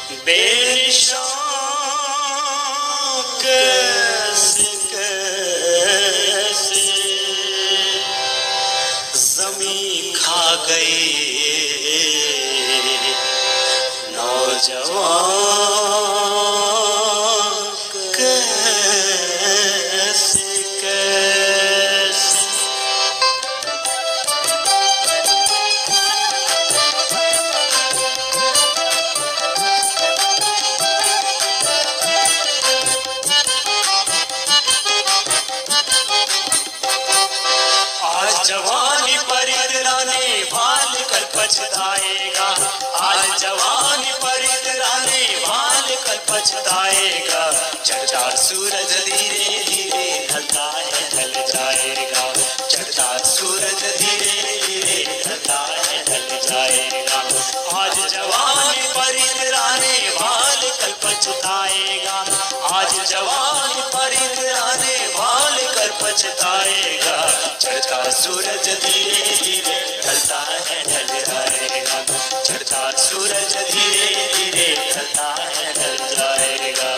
बेनिशान कैसे कैसे ज़मीं खा गए नौजवान कैसे कैसे। आज जवानी पर इतराने भाल कर पछताएगा, आज जवानी पर इतराने भाल कर पछताएगा। चढ़ता सूरज धीरे धीरे ढलता है ढल जाएगा, चढ़ता सूरज धीरे धीरे ढलता है ढल जाएगा। आज जवानी पर इतराने भाल कर पछताएगा, आज जवानी पर इतराने भाल कर पछताएगा। चढ़ता सूरज धीरे धीरे ढलता है ढल जाएगा, चढ़ता सूरज धीरे धीरे ढलता है ढल जाएगा।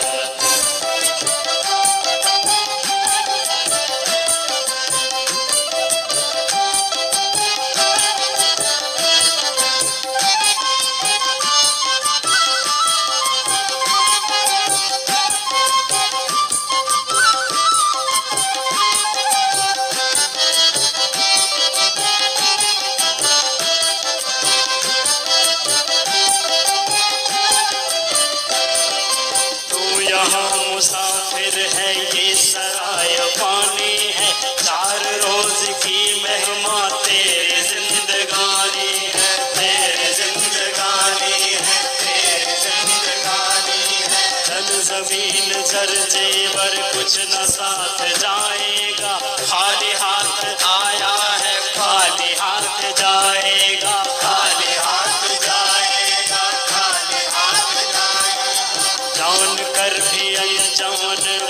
मुसाफिर है ये सराय पानी है, चार रोज की मेहमान तेरे जिंदगानी है, तेरे जिंदगानी है, तेरे जिंदगानी है। धन जमीन जर जेवर कुछ न साथ जाएगा, खाली हाथ आया है खाली हाथ जाएगा, खाली हाथ जाएगा, खाली हाथ जाएगा। जान कर भी अनजान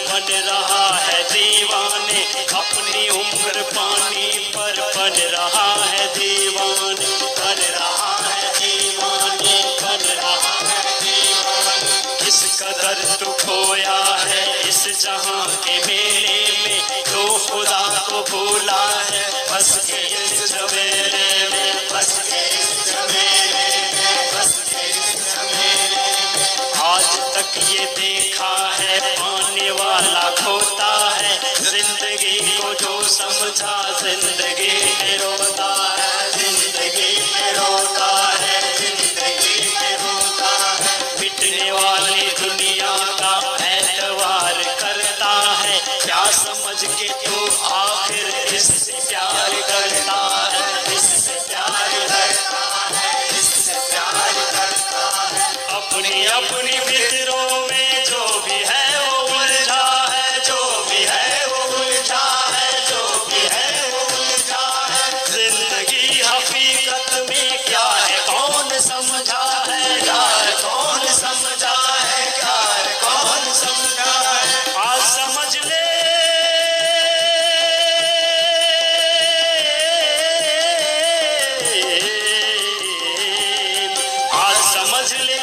बन रहा है दीवाने, अपनी उम्र पानी पर बन रहा है दीवाने, बन रहा है दीवाने, बन रहा है दीवाने। किस कदर तू खोया है इस जहां के मेले में, तो खुदा को भूला है बस के इस जमेले में, बस के इस जमेले में, बस के इस जमेले में। आज तक ये देखा है पाने वाला खोता है, जिंदगी को जो समझा जिंदगी में रोता है, जिंदगी में रोता है, जिंदगी में रोता है। मिटने वाली दुनिया का एतवार करता है, क्या समझ के तू आखिर इससे प्यार करता है, इससे प्यार करता है, इससे प्यार करता है। अपनी अपनी फिक्रों में जो भी है वो उलझा है, जो भी है वो उलझा है, जो भी है वो उलझा है। जिंदगी हकीकत में क्या है कौन समझा है, यार कौन समझा है, यार कौन समझा है। आज समझ ले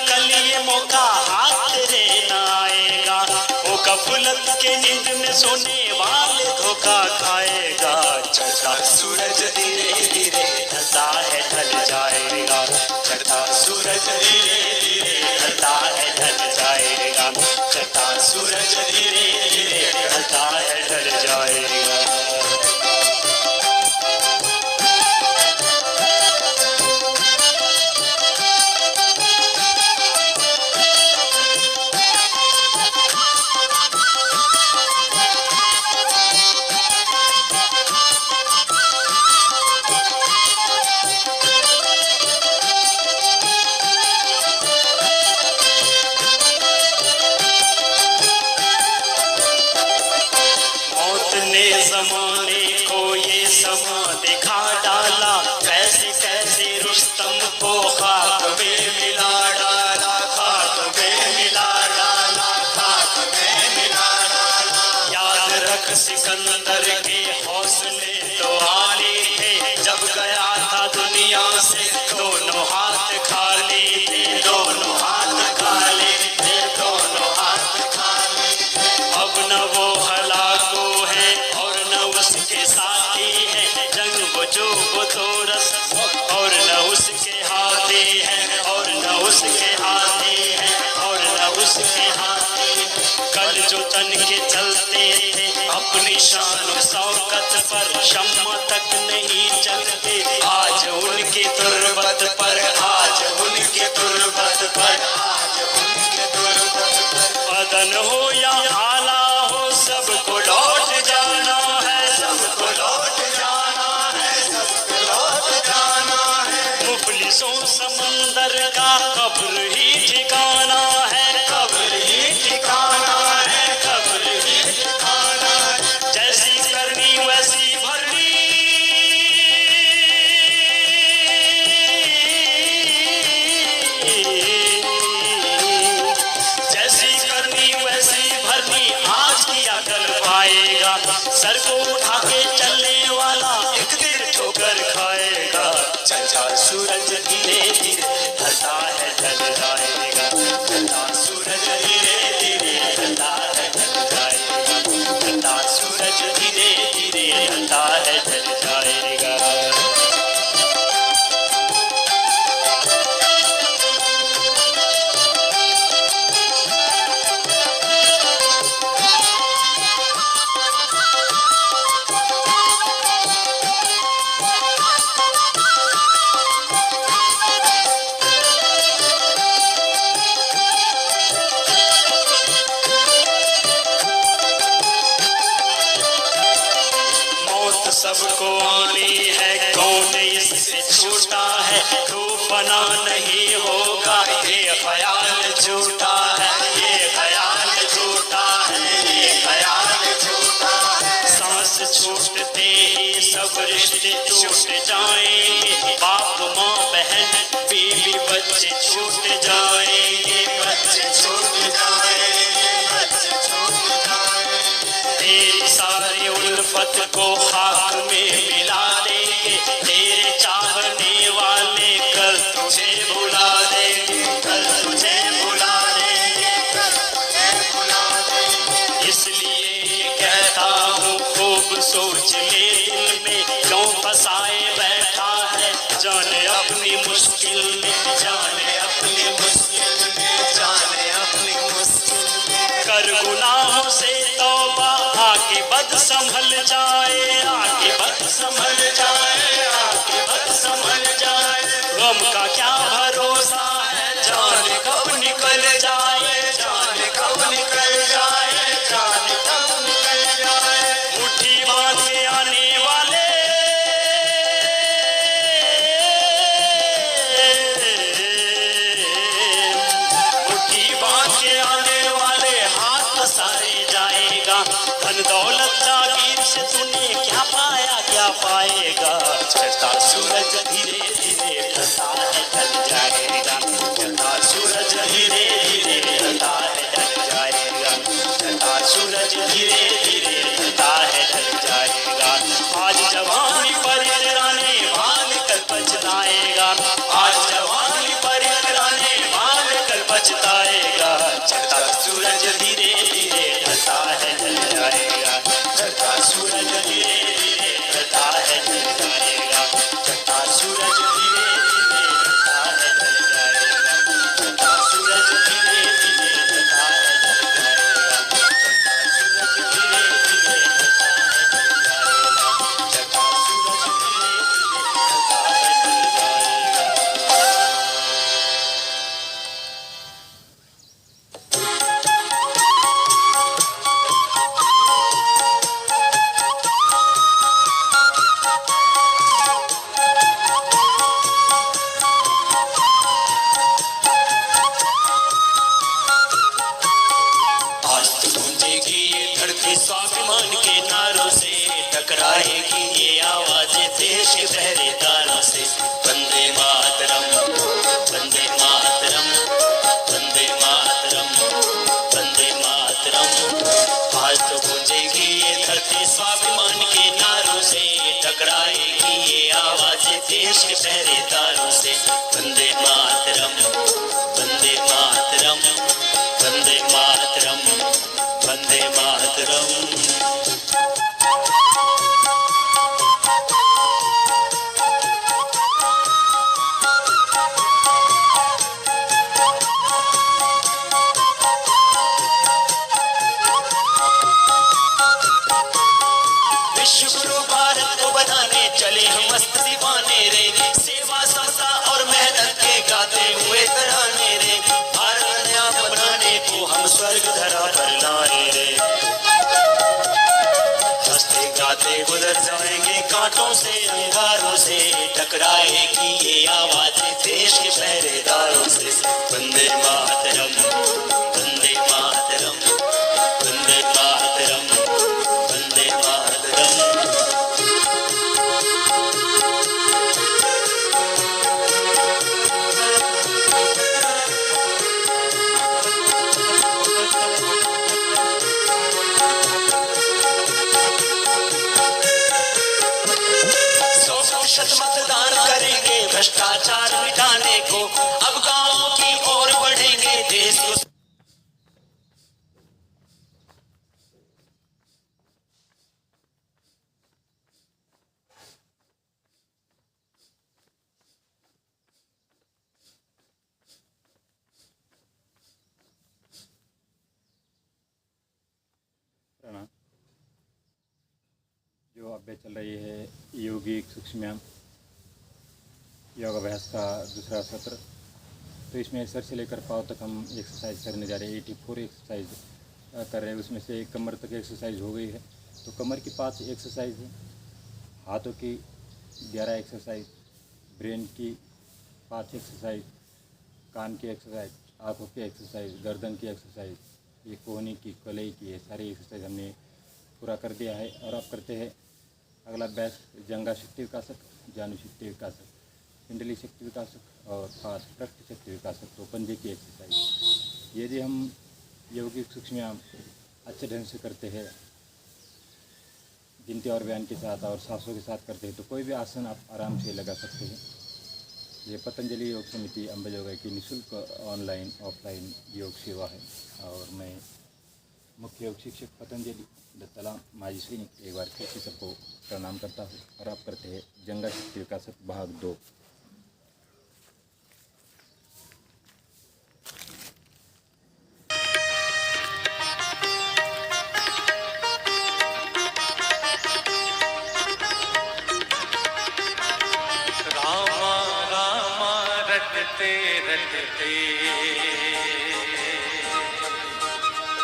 कल ये मौका हाथ तेरे न आएगा, वो गफलत के नींद में सोने वाले धोखा खाएगा। चढ़ता सूरज धीरे धीरे ढलता है ढल जाएगा, चढ़ता सूरज धीरे धीरे ढलता है ढल जाएगा, चढ़ता सूरज धीरे धीरे ढलता है ढल जाएगा। जमाने को ये समा दिखा डाला, कैसे कैसे रुस्तम को खाक में मिला डाला, खाक में मिला डाला, खाक में मिला डाला। याद रख सिकंदर के हौसले तो आली थे, जब गया था दुनिया से दोनों हाथ खाली थे, दोनों हाथ खाली शौकत पर शम्मा तक नहीं चलते, आज उनके तुर्बत पर, आज उनके तुर्बत पर, आज उनके तुर्बत पर। बदन हो या आला हो सबको लौट जाना है, सबको लौट जाना है, सबको लौट जाना है। मुफलिसों समंदर का कब्र ही ठिकाना है, कब्र ही ठिकाना है, कब्र ही ठिकाना है। जैसी करनी वैसी भरनी, जैसी करनी वैसी भरनी, आज किया कल पाएगा। सर को उठा के चलने वाला एक दिन ठोकर खाएगा। चलता सूरज धीरे धीरे ढलता है, ढल जाएगा। ढलता सूरज धीरे धीरे ढलता है, ढल जाएगा। ढलता सूरज धीरे धीरे ढलता है, ढल जाएगा। सबको आनी है, कौन इससे छूटा है। तू फना नहीं होगा, ये ख्याल झूठा है, ये ख्याल झूठा है, ये ख्याल झूठा है। सांस छूटते ही सब रिश्ते टूट जाएंगे। बाप माँ बहन बीवी बच्चे छूट जाएंगे, बच्चे छूट जाएंगे, बच्चे छूट जाएंगे। तेरी सारी उल्फत को खाक में मिला देंगे, तेरे चाहने वाले कल तुझे भुला देंगे, कल तुझे भुला देंगे, कल तुझे भुला देंगे। इसलिए ये कहता हूँ खूब सोच ले दिल में, क्यों फंसाए बैठा है जाने अपनी मुश्किल में, जाने अपनी मुश्किल में, जाने अपनी मुश्किल में। कर गुनाहों से तौबा, आगे बद संभल जाए, आगे बद संभल जाए, आगे बद संभल जाए। गम का क्या भरोसा है, जाने कब निकल जाए, जाने कब निकल जाए, जाने कब निकल जाए। मुट्ठी बांध के आने वाले, मुट्ठी बांध के आने वाले हाथ पसारे जाएगा। धन दौलत जागीर से तूने क्या पाया, क्या पाएगा। चलता सूरज धीरे धीरे ढलता है, ढल जाएगा। चलता सूरज धीरे धीरे ढलता है, ढल जाएगा। चलता सूरज धीरे धीरे ढलता है, ढल जाएगा। आज जवानी पर इतराने भाग कर पछताएगा, आज जवानी पर इतराने भाग कर पछताएगा। चलता सूरज धीरे धीरे ढलता है, ढल जाएगा। चलता सूरज धीरे धीरे ढलता है, ढल जाएगा। चलता सूरज धीरे धीरे ढलता है, ढल जाएगा। चलता सूरज धीरे धीरे ढलता है, ढल जाएगा। चलता सूरज धीरे धीरे ढलता है, ढल जाएगा। चलता सूरज धीरे धीरे ढलता है, ढल जाएगा। आज तो गूंजेगी ये धरती स्वाभिमान के नारों से, टकराएगी ये आवाजें देश के पहरेदारों से। वंदे मातरम, वंदे मातरम, वंदे मातरम, वंदे मातरम। आज तो गूंजेगी ये धरती स्वाभिमान के नारों से, टकराएगी ये आवाजें देश के पहरेदारों से। वंदे मातरम, वंदे मातरम, वंदे मातरम, वंदे मातरम। पाने रे, सेवा समता और मेहनत के गाते हुए तराने रे, भारत नया बनाने को हम स्वर्ग धरा पर लाए रे। हंसते गाते गुजर जाएंगे कांटों से अंगारों से, टकराएगी ये आवाज़ें देश के पहरेदारों से। वंदे मातरम, वंदे मातरम, वंदे मातरम, वंदे मातरम। मतदान करेंगे भ्रष्टाचार मिटाने को, अब गांवों की ओर बढ़ेंगे देश को। जो अभ्यास चल रही है योगिक सूक्ष्म योगाभ्यास का दूसरा सत्र, तो इसमें सर से लेकर पाँव तक हम एक्सरसाइज करने जा रहे हैं। 84 एक्सरसाइज कर रहे हैं, उसमें से कमर तक एक्सरसाइज हो गई है। तो कमर की 5 एक्सरसाइज है, हाथों की 11 एक्सरसाइज, ब्रेन की 5 एक्सरसाइज, कान की एक्सरसाइज, आँखों की एक्सरसाइज, गर्दन की एक्सरसाइज, ये कोहनी की, कलाई की, ये सारी एक्सरसाइज हमने पूरा कर दिया है। और अब करते हैं अगला अभ्यास, जंगा शक्ति विकासक, जानु शक्ति विकासक, कुंडली शक्ति विकासक और 5 पृष्ठ शक्ति विकासक, तो पंजे की एक्सरसाइज। यदि हम यौगिक सूक्ष्म अच्छे ढंग से करते हैं, गिनती और व्यायाम के साथ और सांसों के साथ करते हैं, तो कोई भी आसन आप आराम से लगा सकते हैं। ये पतंजलि योग समिति अंबाजोगाई की निःशुल्क ऑनलाइन ऑफलाइन योग सेवा है। और मैं मुख्य योग शिक्षक पतंजलि दत्ताला माजी सैनिक एक बार फिर से सबको प्रणाम करता हूँ। और आप करते हैं जंगा शक्ति विकासक भाग 2। रामा रामा रटते रटते,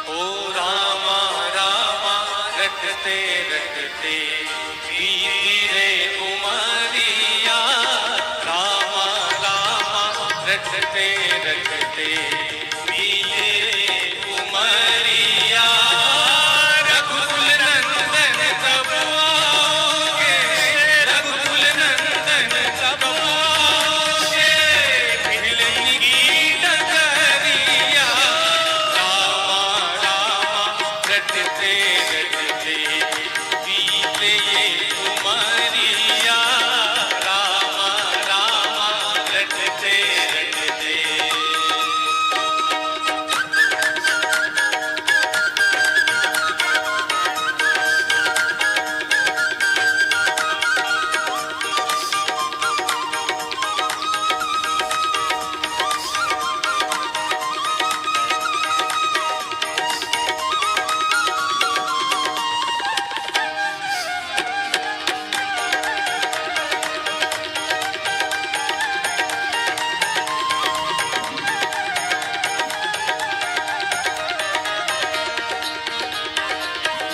ओ रामा रामा रटते रटते, बीती रे उमरिया। रामा रामा रटते रटते, बीती रे उमरिया। रघुकुल नंदन कब आओगे, रघुकुल नंदन कब आओगे, भिलनी डगरिया। रामा रामा रटते रटते, बीते ये उमरिया। रामा रामा रटते रटते।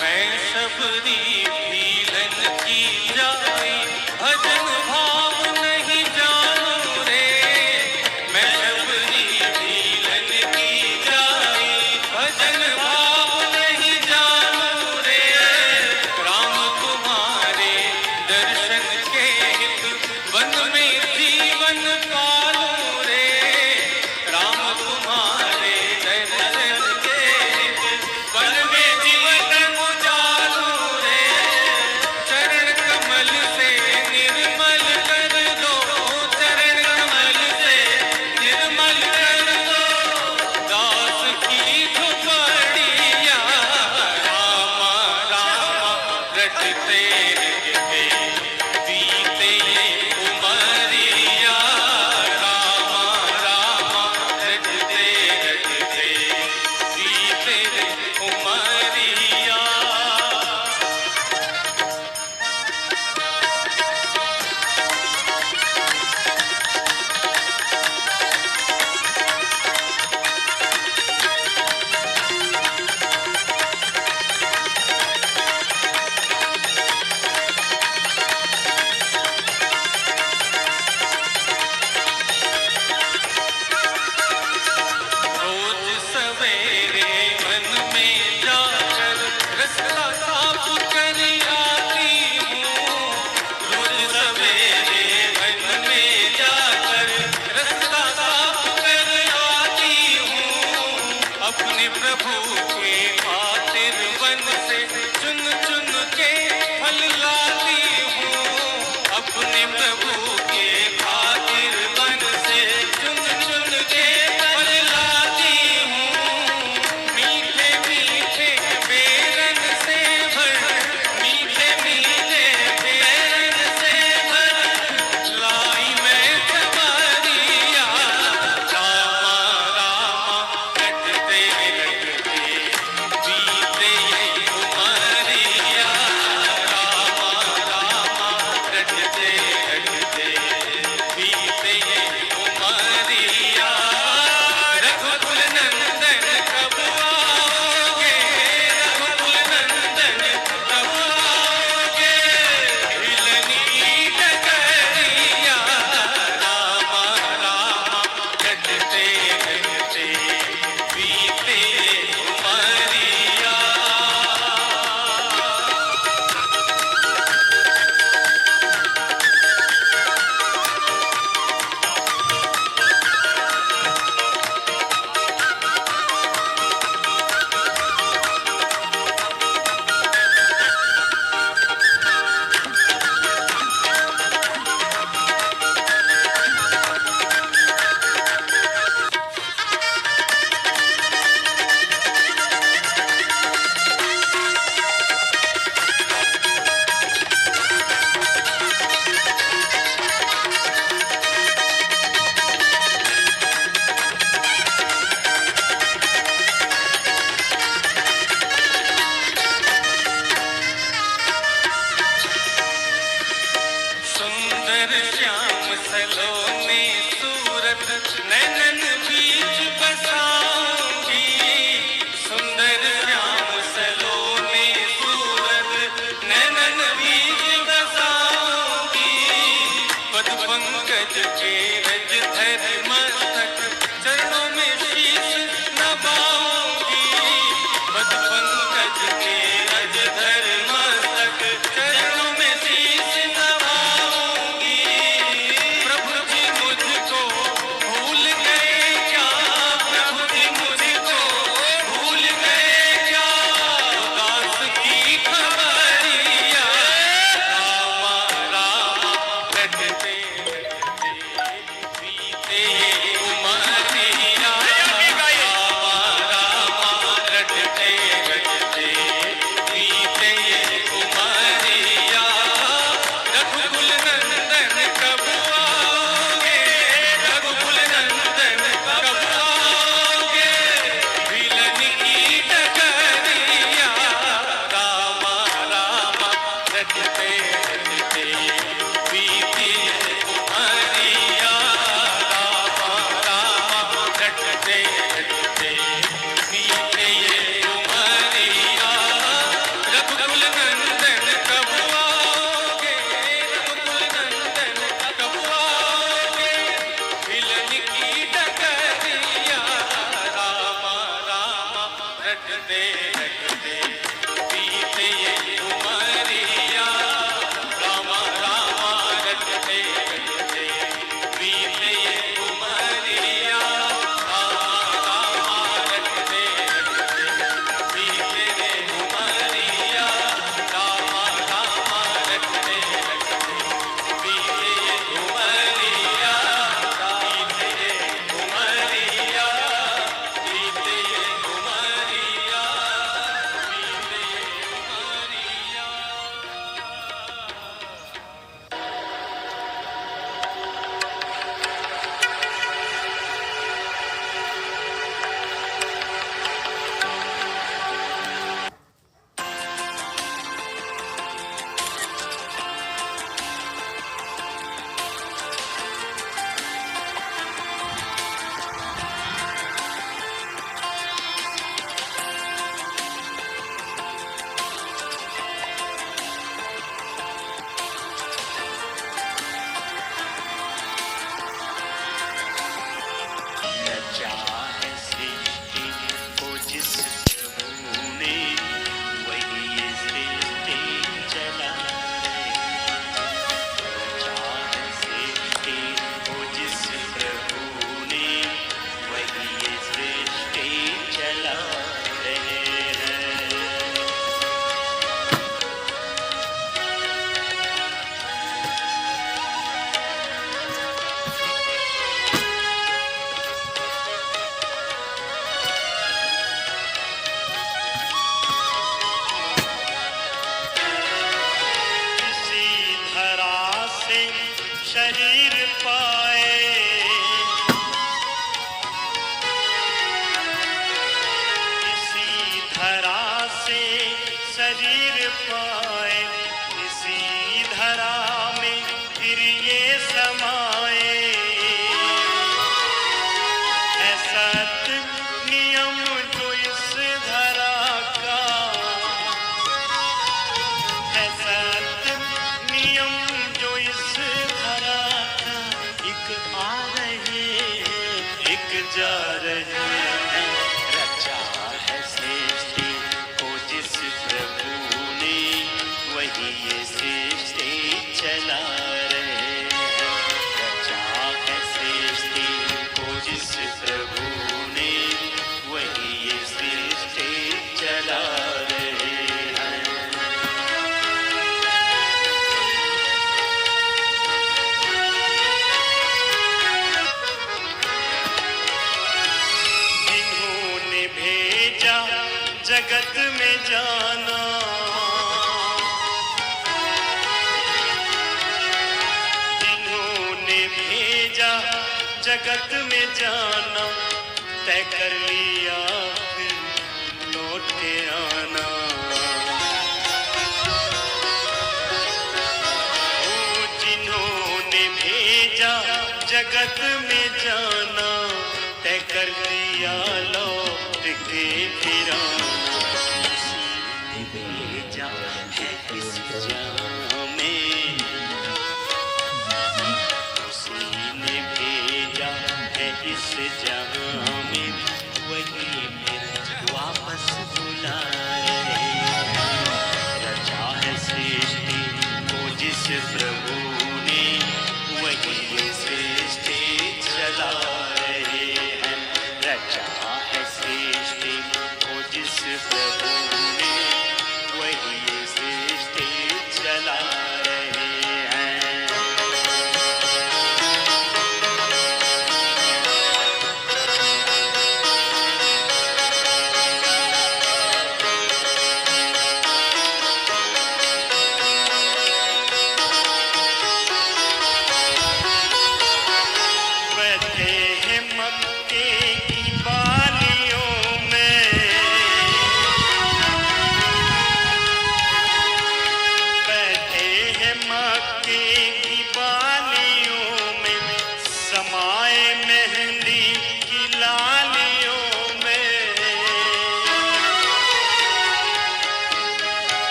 मैं सबरी भीलन की जाई, भजन भाव नहीं जानू रे। मैं सबरी भीलन की जाई, भजन भाव नहीं जानू रे। राम तुम्हारे दर्शन के हित, वन में जीवन पालू रे। राम तुम्हारे दर्शन के हित, वन में जीवन चालू रे। अपने प्रभु के खातिर वन से चुन चुन के फल लाती हूँ, अपने प्रभु के खातिर वन से चुन चुन के फल लाती हूँ। मीठे मीठे बेरन से भर, मीठे मीठे बेरन से भर लाई मैं खबरिया। रामा रामा रटते रटते बीते ये उमरिया, रामा रामा रटते रटते बीते ये उमरिया। रघुकुल नंदन कब आओगे, रघुकुल नंदन कब आओगे, मिलनी डगरिया। रामा रामा रटते रटते बीते उमरिया। सुंदर श्याम सलोने सूरत नैनन बीच बसाऊंगी, सुंदर श्याम सलोने सूरत नैनन बीच बसाऊंगी। पद पंकज के रज धर मस्तक चरणों में शीश नवाऊंगी, पद पंकज के रज धर मस्तक चरणों में शीश नवाऊंगी। प्रभु जी मुझको भूल गए क्या, प्रभु जी मुझको भूल गए क्या, दास की खबरिया। रामा रामा रटते रटते बीते ये उमरिया, रामा रामा रटते रटते बीते ये उमरिया। रघुकुल नंदन कब आओगे, रघुकुल नंदन कब आओगे, मिलन की डगरिया। रामा रामा रटते रटते बीते ये उमरिया, रामा रामा रटते रटते बीते ये उमरिया। रघुकुल नंदन कब आओगे, रघुकुल नंदन कब आओगे, मिलन की डगरिया। रामा रामा रटते रटते बीते ये उमरिया, रामा रामा रटते रटते बीते ये उमरिया, रामा रामा रटते रटते बीते ये उमरिया, रामा रामा रटते रटते बीते ये उमरिया, बीते ये उमरिया, बीते ये उमरिया, बीते ये उमरिया। जगत में जाना, जिन्होंने भेजा जगत में जाना, तय कर लिया फिर लौट के आना। ओ जिन्होंने भेजा जगत में जाना, तय कर लिया लौट के फिर आना। भेजा है इस जहां में, उसी ने भेजा है इस जहां में, वही फिर वापस बुला रहे हैं। रचा है सृष्टि को जिस प्रभु ने, वही सृष्टि चला रहे हैं। रचा है सृष्टि को जिस प्रभु ने, वही सृष्टि चला रहे हैं। बैठे हैं मक्के की बालियों में, बैठे हैं मक्के की बालियों में, समाए मेहंदी की लालियों में।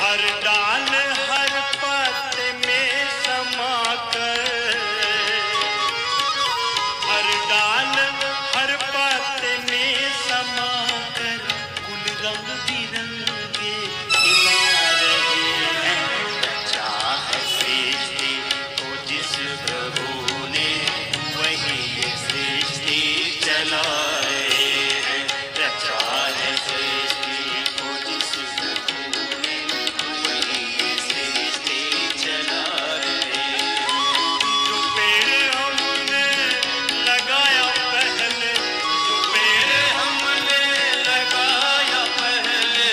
हर डाल हर पत्ते में समाकर, हर डाल हर पत्ते में समाकर, कुल रंग बिरंगे खिला रहे हैं। रचा है सृष्टि को जिस प्रभु ने, वही ये सृष्टि चला रहे हैं। रचा है सृष्टि को जिस प्रभु ने, वही ये सृष्टि चला रहे हैं। जो पेड़ हमने लगाया पहले, जो पेड़ हमने लगाया पहले,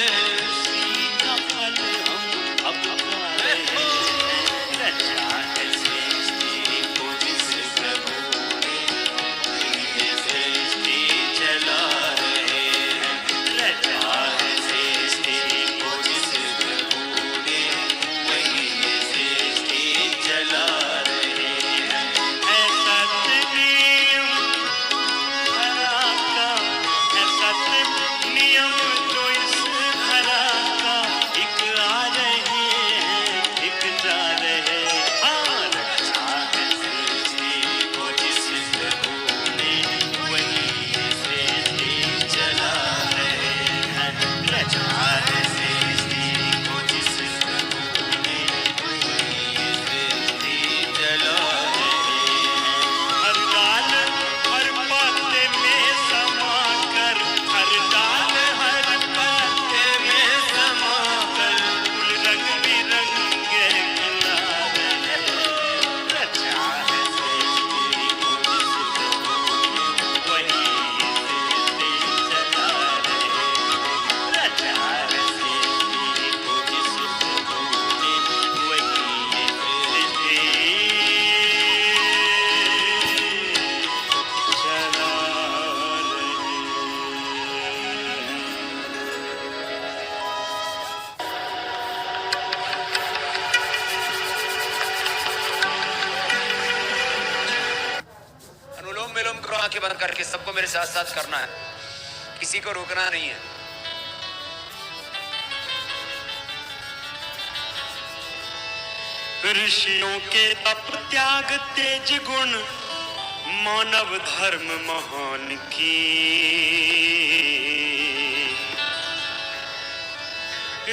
उसी का फल हम अब खा रहे हैं। रचा है सृष्टि को जिस प्रभु ने, वही ये सृष्टि चला रहे हैं। रचा है सृष्टि को जिस प्रभु ने, वही ये सृष्टि चला रहे हैं। ऐसा नियम धरा का, ऐसा नियम जो इस धरा का, एक आ रहे हैं एक जा रहे हैं। हाँ, रचा है सृष्टि को जिस प्रभु ने, वही ये सृष्टि चला रहे हैं। रचा है सृष्टि को जिस प्रभु ने, वही ये सृष्टि चला रहे हैं। हर डाल हर पत्ते में समाकर, हर डाल हर पत्ते में समाकर, कुल रंग बिरंगे खिला रहे हैं। रचा है सृष्टि को जिस प्रभु ने, वही ये सृष्टि चला रहे हैं। रचा है सृष्टि को जिस प्रभु ने, वही ये सृष्टि चला रहे अनुलोम विलोम करो आंखें बंद करके, सबको मेरे साथ साथ करना है, किसी को रोकना नहीं है। ऋषियों के तप त्याग तेज गुण, मानव धर्म महान की।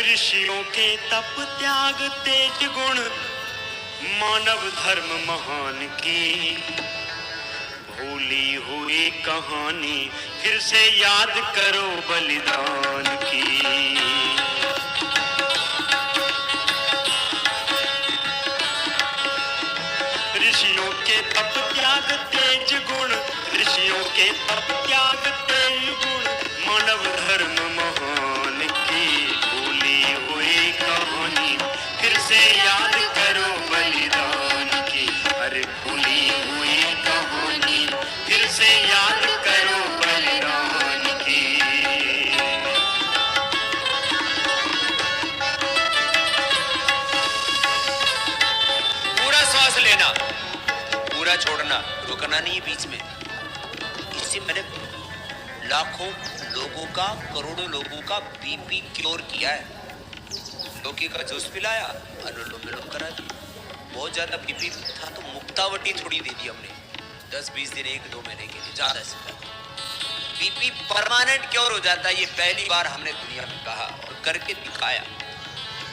ऋषियों के तप त्याग तेज गुण, मानव धर्म महान की। भूली हुई कहानी फिर से याद करो बलिदान की। ऋषियों के तप त्याग तेज गुण, ऋषियों के तप त्याग तेज गुण, मानव धर्म महान छोड़ना, रुकना नहीं है बीच में। इससे मैंने लाखों लोगों का, करोड़ों लोगों का बीपी क्योर किया है। लौकी का जूस पिलाया, अनुलोम विलोम करा दिया। बहुत ज्यादा बीपी था तो मुक्तावटी थोड़ी दे दी हमने, 10-20 दिन, 1-2 महीने के लिए, ज्यादा से ज्यादा। बीपी परमानेंट क्योर हो जाता है, ये पहली बार हमने दुनिया में कहा और करके दिखाया।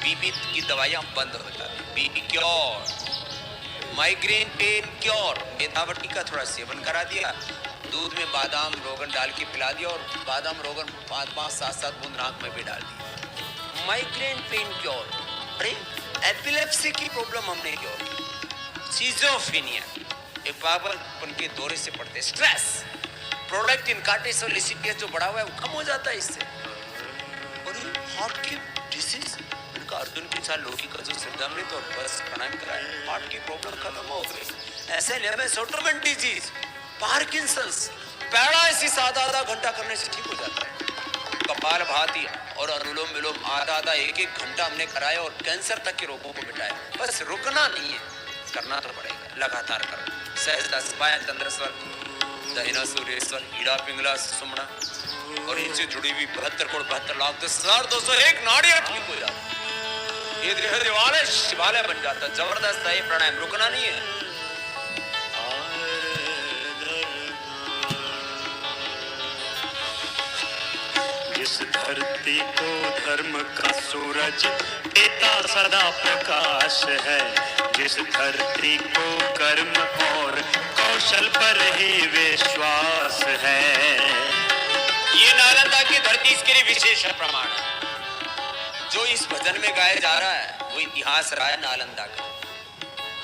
बीपी की दवाइयां बंद हो जाती, BP cure, migraine pain cure. मेथावटी का थोड़ा सेवन करा दिया, दूध में बादाम रोगन डाल के पिला दिया और बादाम रोगन 5-5, 7-7 बूंद नाक में भी डाल दिया। Migraine pain cure. अरे एपिलेप्सी की प्रॉब्लम हमने क्योर की। सिजोफ्रेनिया, एक पागलपन के दौरे से पड़ते, स्ट्रेस, प्रोडक्ट इनकार्टेस और लिसिपियस जो बढ़ा हुआ है वो कम हो जाता है इससे। और हार्ट की डिसीज, उनका अर्जुन के साथ लौकी का जो सिद्धामृत और बस प्राणायाम कराया, हार्ट की प्रॉब्लम खत्म हो गई। ऐसे level autoimmune disease, Parkinson's, paralysis आधा घंटा करने से ठीक हो जाता है। कपाल भाती और अनुलोम विलोम आधा 1-1 घंटा हमने कराया और कैंसर तक के रोगों को मिटाया। बस रुकना नहीं है, करना तो पड़ेगा, लगातार करो। सहजदास, बायां चंद्रेश्वर, दहिना सूर्येश्वर, हीरा पिंगला सुमना और इनसे जुड़ी हुई 72,72,10,201 नाड़ियां ठीक हो जाती। ये देवालय शिवालय बन जाता। जबरदस्त है ये प्राणायाम, रुकना नहीं है। जिस धरती को धर्म का सूरज देता सदा प्रकाश है, जिस धरती को कर्म और कौशल पर ही विश्वास है। ये नालंदा की धरती इसके लिए विशेष प्रमाण है। जो इस भजन में गाया जा रहा है वो इतिहास रहा है नालंदा का।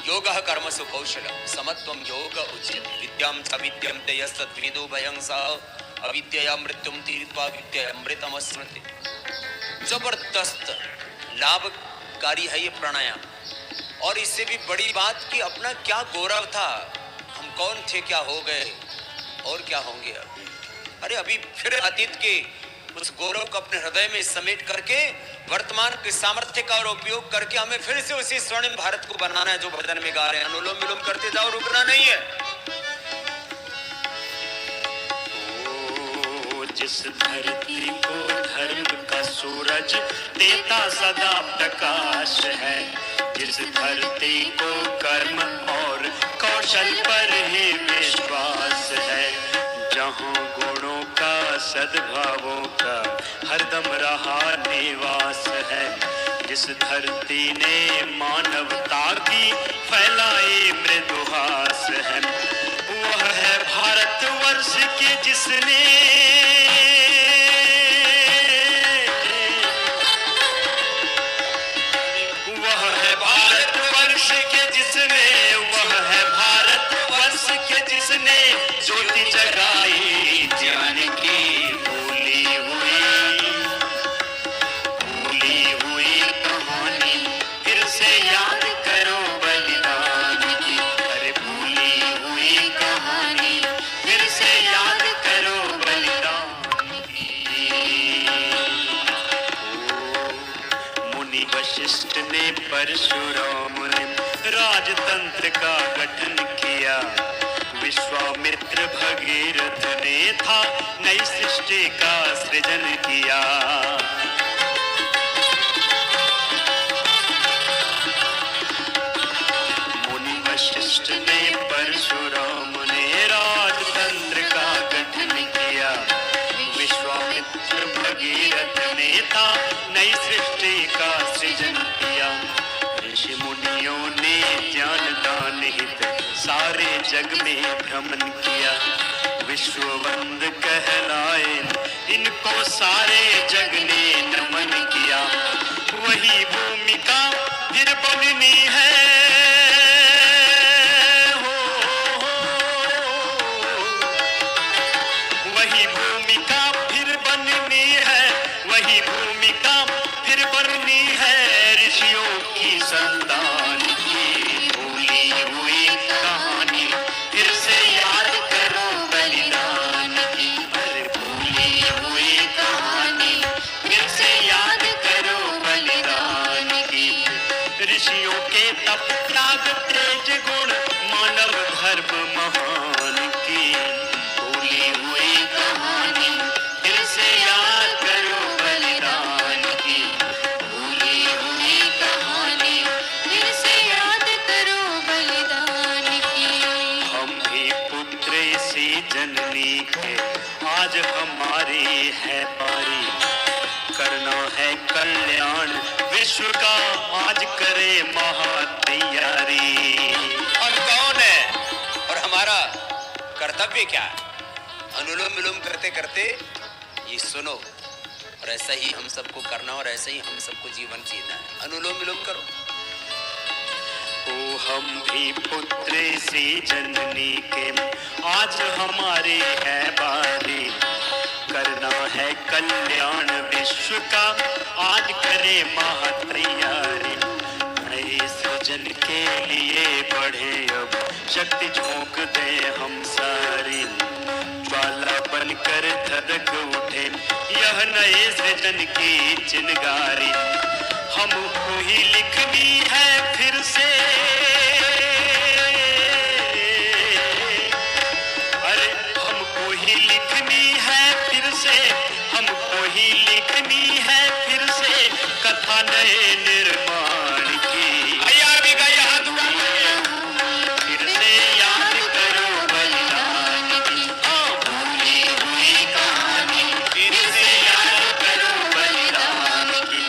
योगः कर्मसु कौशलम समत्वम योग उच्यते, विद्याम च विद्यन्ते यस्तद्वेदो भयं सः अविद्यया मृत्युम तीर्त्वा विद्यामृतम् स्मृति। जबरदस्त लाभकारी है ये प्राणायाम। और इससे भी बड़ी बात कि अपना क्या गौरव था, हम कौन थे, क्या हो गए और क्या होंगे अब। अरे अभी फिर अतीत के उस गौरव को अपने हृदय में समेट करके वर्तमान के सामर्थ्य का और उपयोग करके हमें फिर से उसी स्वर्णिम भारत को बनाना है जो भजन में गा रहे हैं। अनुलोम विलोम करते जाओ, रुकना नहीं है। जिस धरती को धर्म का सूरज देता सदा प्रकाश है, जिस धरती को कर्म और कौशल पर ही विश्वास है, जहाँ गुणों का सद्भावों का हरदम रहा निवास है, जिस धरती ने मानवता की फैलाई मृदुहास है, वह है भारतवर्ष के जिसने ज्योति जगाई ज्ञान की भूली हुई कहानी, फिर से याद करो बलिदान की। अरे भूली हुई कहानी, फिर से याद करो बलिदान की। मुनि वशिष्ठ ने परशुराम ने राजतंत्र का गठन किया, विश्वामित्र भगीरथ ने था नई सृष्टि का सृजन किया। मुनि वशिष्ठ ने परशुराम ने राजतंत्र का गठन किया, विश्वामित्र भगीरथ ने था नई सृष्टि का सृजन किया। ऋषि मुनियों ने ज्ञान दान हित सारे जग में भ्रमण किया, विश्ववंद कहलाए इनको सारे जग ने नमन किया। वही भूमिका फिर बननी है, वही भूमिका फिर बननी है, वही भूमिका फिर बननी है। ऋषियों की संतान की भूली हुई कहानी, फिर से याद करो बलिदान की। अरे भूली हुई कहानी, है बारी, करना है कल्याण विश्व का, आज करे महातैयारी। हम कौन है और हमारा कर्तव्य क्या है? अनुलोम विलोम करते करते ये सुनो, और ऐसा ही हम सबको करना और ऐसा ही हम सबको जीवन जीना है। अनुलोम विलोम करो। ओ हम भी पुत्र से जननी के, आज हमारी है बारी, करना है कल्याण विश्व का, आज करे महातैयारी। नए सृजन के लिए बढ़े अब, शक्ति झोंक दे हम सारी, ज्वाला बनकर धधक उठे यह नए सृजन की चिनगारी। हमको ही लिखनी है फिर से, अरे हमको ही लिखनी है फिर से, हमको ही लिखनी है फिर से, कथा नए निर्माण की। आरबी का यहाँ फिर से याद करो बलिदान की, भूली हुई कहानी, फिर से याद करो बलिदान की।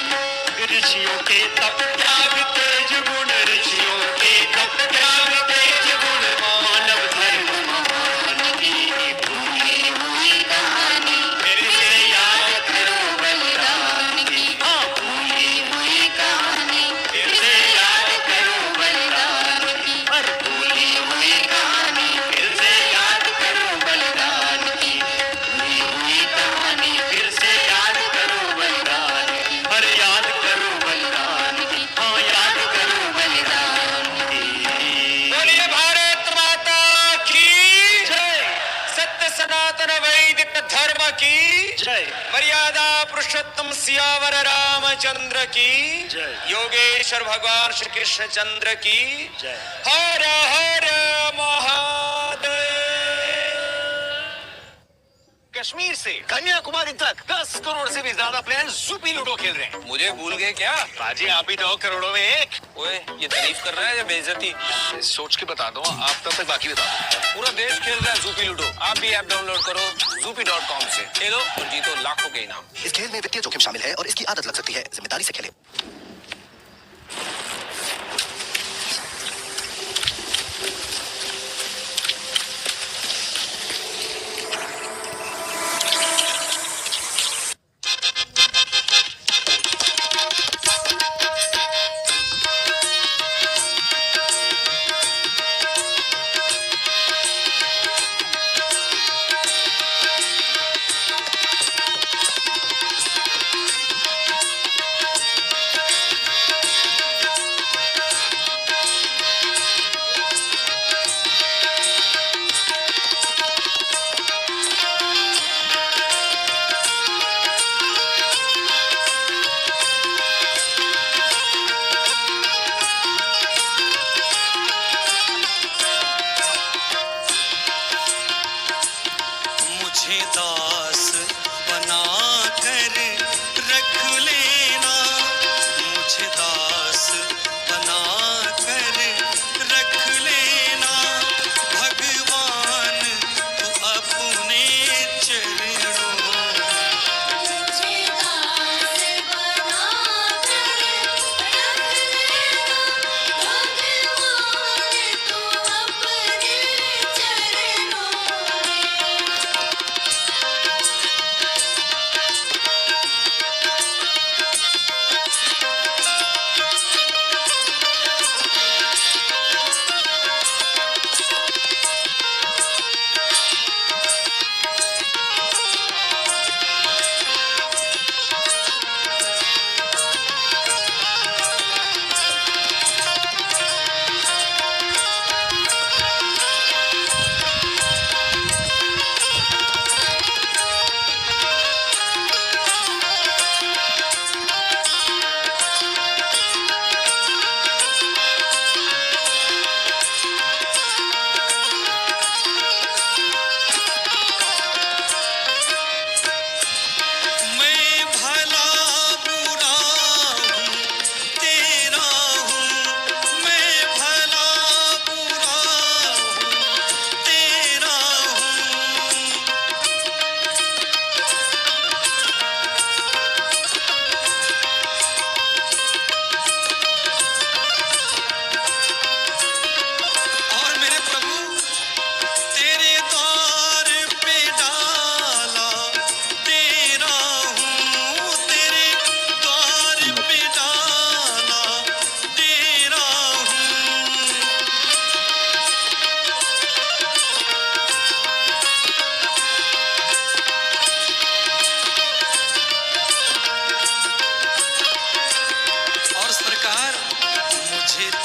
ऋषियों के तप त्याग तेज गुण, ऋषियों के तप त्याग तेज गुण, मानव धर्म महान की। भूली हुई कहानी, फिर से याद करो बलिदान की, भूली हुई कहानी, फिर से याद करो बलिदान की। अरे भूली हुई कहानी, फिर से याद करो बलिदान की, भूली हुई कहानी, फिर से याद करो बलिदान की। अरे याद करो बलिदान की, हाँ याद करो बलिदान की। बोलिए भारत माता की जय सत्य सनातन वैदिक धर्म की जय मर्यादा पुरुषोत्तम सियावर रामचंद्र की जय। योगेश्वर भगवान श्री कृष्ण चंद्र की जय। हर हर महादेव। कश्मीर से कन्याकुमारी तक 10 करोड़ से भी ज्यादा प्लेयर्स ज़ूपी लूडो खेल रहे हैं। मुझे भूल गए क्या? बाजी आप ही 2 करोड़ों में एक। ओए, ये तारीफ कर रहा है या बेइज्जती? सोच के बता दो, आप तब तक बाकी बता दो। पूरा देश खेल रहा है ज़ूपी लूडो। आप भी ऐप डाउनलोड करो zoopy.com से, खेलो और जीतो लाखों के इनाम। इस खेल में वित्तीय जोखिम शामिल है और इसकी आदत लग सकती है। जिम्मेदारी से खेलें।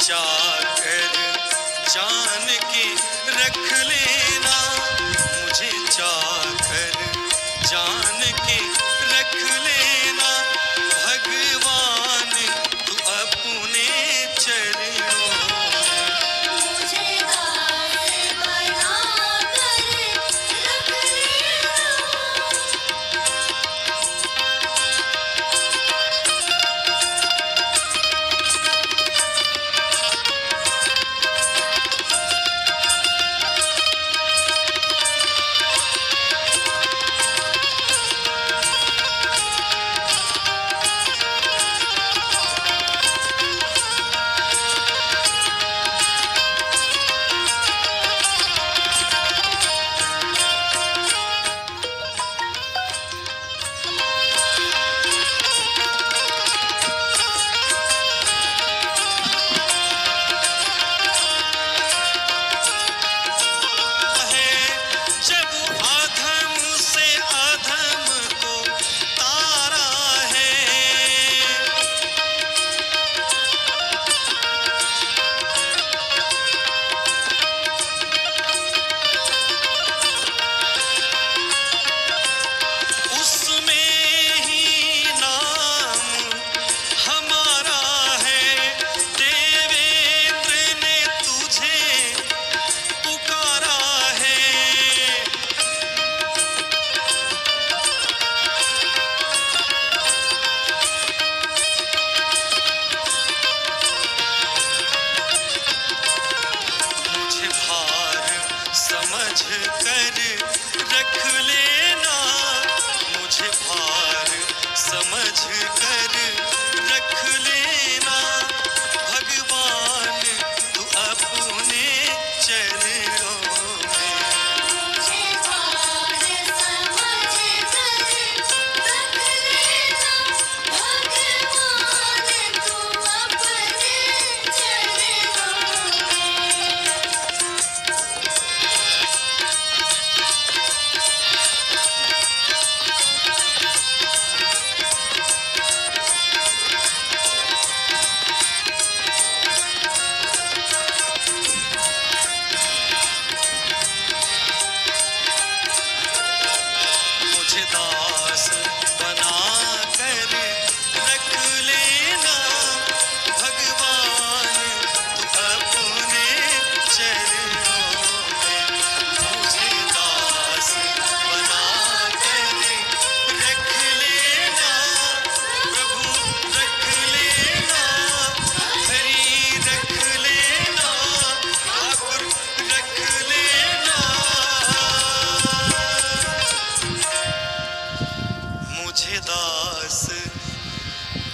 चाकर जान के रख लेना, मुझे चाकर जान के रख लेना, भगवान तू अपने चरणों में। मुझे दास बना कर रख लेना। जब आधम से अधम को तारा है, उसमें ही नाम हमारा है। देवेंद्र ने तुझे पुकारा है। मुझे भार समझ कर रख लेना, मुझे भार समझ कर रख लेना, भगवान तू अपने चरणों में। मुझे भार समझ कर रख लेना, भगवान तू अपने चरणों में। मुझे दास बना कर रख लेना, भगवान तू अपने चरणों में। मुझे दास बना कर रख लेना, प्रभु रख लेना, हरि रख लेना, ठाकुर रख लेना। मुझे दास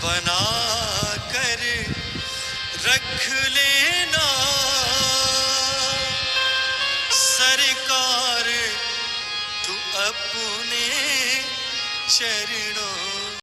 बना कर रख लेना, सरकार तू अपने चरणों